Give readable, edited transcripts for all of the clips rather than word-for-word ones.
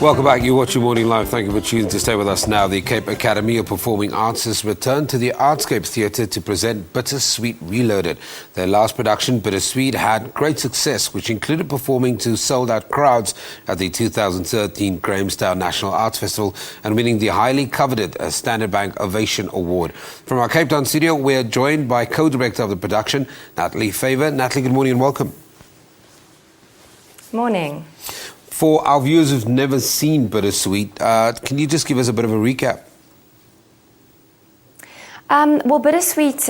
Welcome back. You're watching Morning Live. Thank you for choosing to stay with us now. The Cape Academy of Performing Arts has returned to the Artscape Theatre to present Bittersweet Reloaded. Their last production, Bittersweet, had great success, which included performing to sold-out crowds at the 2013 Grahamstown National Arts Festival and winning the highly coveted Standard Bank Ovation Award. From our Cape Town studio, we're joined by co-director of the production, Nathalie Vijver. Nathalie, good morning and welcome. Morning. For our viewers who've never seen Bittersweet, can you just give us a bit of a recap? Well, Bittersweet,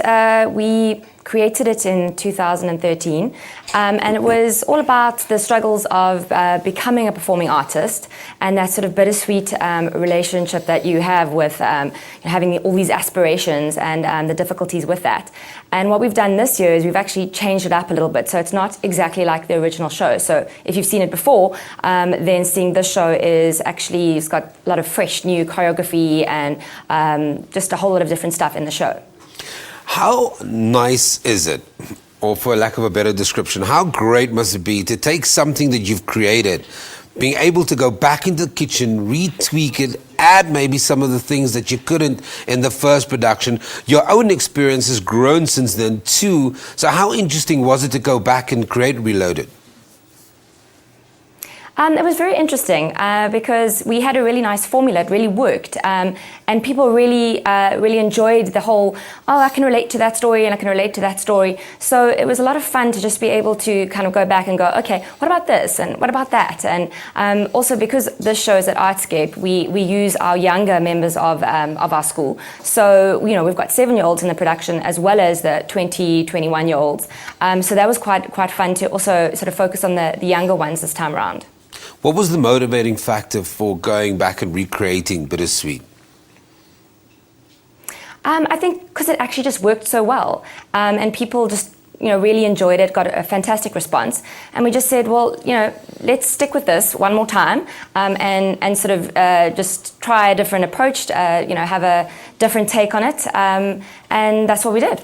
we created it in 2013, and it was all about the struggles of becoming a performing artist and that sort of bittersweet relationship that you have with having all these aspirations and the difficulties with that. And what we've done this year is we've actually changed it up a little bit, so it's not exactly like the original show. So if you've seen it before, then seeing this show is actually, it's got a lot of fresh new choreography and just a whole lot of different stuff in the show. How nice is it, or for lack of a better description, how great must it be to take something that you've created, being able to go back into the kitchen, retweak it, add maybe some of the things that you couldn't in the first production. Your own experience has grown since then too. So how interesting was it to go back and create Reloaded? It was very interesting because we had a really nice formula. It really worked, and people really enjoyed the whole, oh, I can relate to that story and I can relate to that story. So it was a lot of fun to just be able to kind of go back and go, okay, what about this and what about that? And also because this show is at Artscape, we use our younger members of our school. So, you know, we've got 7-year-olds in the production as well as the 20, 21-year-olds. So that was quite fun to also sort of focus on the younger ones this time around. What was the motivating factor for going back and recreating Bittersweet? I think because it actually just worked so well, and people just really enjoyed it, got a fantastic response, and we just said, well, let's stick with this one more time, and sort of just try a different approach, have a different take on it, and that's what we did.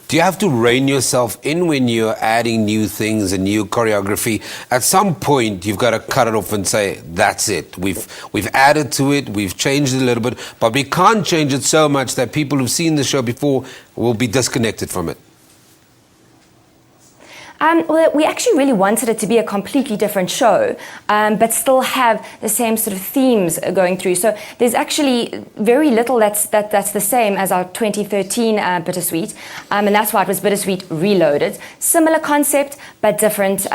Do you have to rein yourself in when you're adding new things and new choreography? At some point, you've got to cut it off and say, that's it. We've added to it, we've changed it a little bit, but we can't change it so much that people who've seen the show before will be disconnected from it. Well, we actually really wanted it to be a completely different show, but still have the same sort of themes going through. So there's actually very little that's the same as our 2013 Bittersweet, and that's why it was Bittersweet Reloaded. Similar concept, but different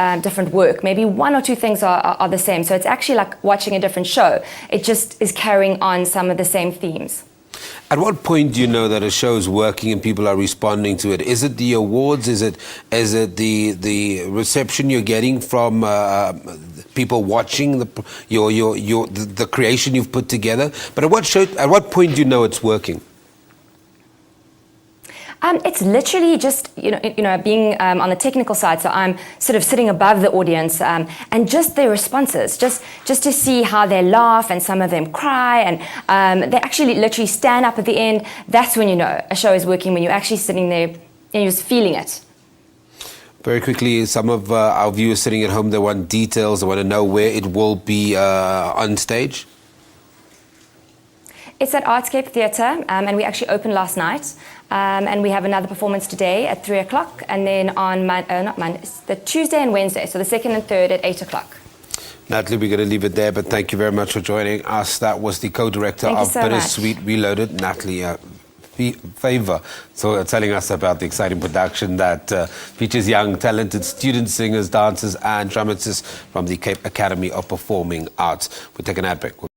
work. Maybe 1 or 2 things are the same. So it's actually like watching a different show. It just is carrying on some of the same themes. At what point do you know that a show is working and people are responding to it? Is it the awards? Is it the reception you're getting from people watching the creation you've put together? But at what point do you know it's working? It's literally just, being on the technical side, so I'm sort of sitting above the audience, and just their responses, just to see how they laugh, and some of them cry, and they actually literally stand up at the end. That's when you know a show is working, when you're actually sitting there and you're just feeling it. Very quickly, some of our viewers sitting at home, they want details, they want to know where it will be on stage. It's at Artscape Theatre, and we actually opened last night, and we have another performance today at 3 o'clock, and then on the Tuesday and Wednesday, so the 2nd and 3rd at 8 o'clock. Natalie, we're going to leave it there, but thank you very much for joining us. That was the co-director of Bittersweet Reloaded, Nathalie Vijver, so telling us about the exciting production that features young, talented students, singers, dancers, and dramatists from the Cape Academy of Performing Arts. We'll take an ad break.